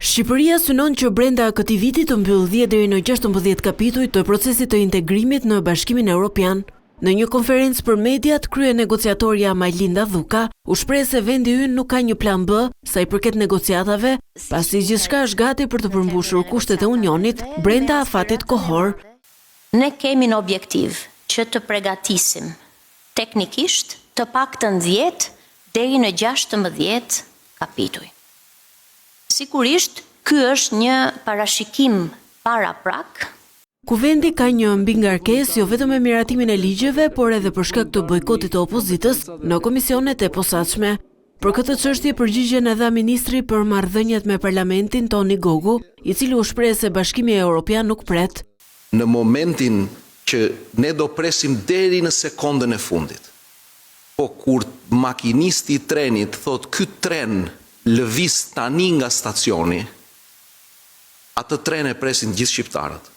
Shqipëria synon që brenda këtij viti të mbyll 10 deri në 16 kapituj të procesit të integrimit në Bashkimin Evropian. Në një konferencë për mediat, kryenegociatorja Majlinda Dhuka u shpreh se vendi ynë nuk ka një plan B sa i përket negociatave, pasi gjithçka është gati për të përmbushur kushtet e Unionit brenda afatit kohor. Ne kemi në objektiv që të përgatisim teknikisht të paktën 10 deri në 16 kapituj. Sigurisht, ky është një parashikim paraprak. Kuvendi ka një mbingarkesë jo vetëm me miratimin e ligjeve, por edhe për shkak të bojkotit të opozitës në komisionet e posaçme. Për këtë çështje përgjigjen edhe ministri për marrëdhëniet me parlamentin Toni Gogu, i cili u shpreh se Bashkimi Evropian nuk pret. Në momentin që ne do presim deri në sekondën e fundit, po kur makinisti i trenit thot ky tren lëviz tani nga stacioni, atë tren e presin gjithë shqiptarët.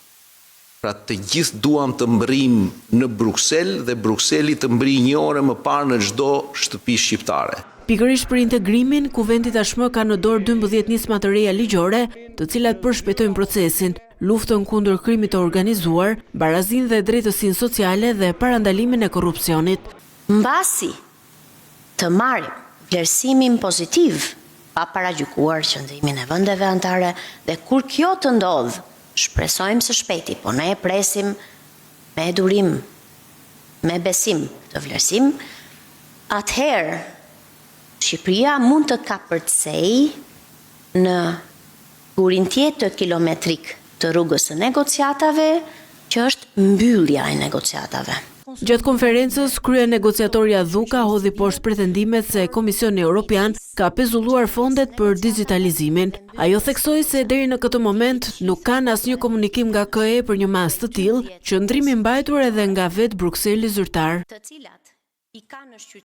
Pra të gjithë duam të mbrim në Bruksel dhe Brukseli të mbri 1 orë më parë në çdo shtëpi shqiptare. Pikërisht për integrimin, kuvendi tashmë ka në dorë 12 nisma të reja ligjore, të cilat përshpejtojnë procesin, luftën kundër krimit të organizuar, barazinë dhe drejtësinë sociale dhe parandalimin e korrupsionit. Mbasi të marrim vlerësimin pozitiv pa paragjykuar qëndrimin e vendeve anëtare dhe kur kjo të ndodh, shpresojmë së shpejti, po ne e presim me durim, me besim të vlerësim, atëherë Shqipëria mund të kapërcej në kurin tjetër kilometrik të rrugës së negociatave, që është mbyllja e negociatave. Gjatë konferencës, kryenegociatorja Dhuka hodhi poshtë pretendimet se Komisioni Evropian ka pezulluar fondet për digitalizimin. Ajo theksoi se deri në këtë moment nuk kanë asnjë komunikim nga KE për një mas të tillë, qëndrimi mbajtur edhe nga vetë Brukseli zyrtar.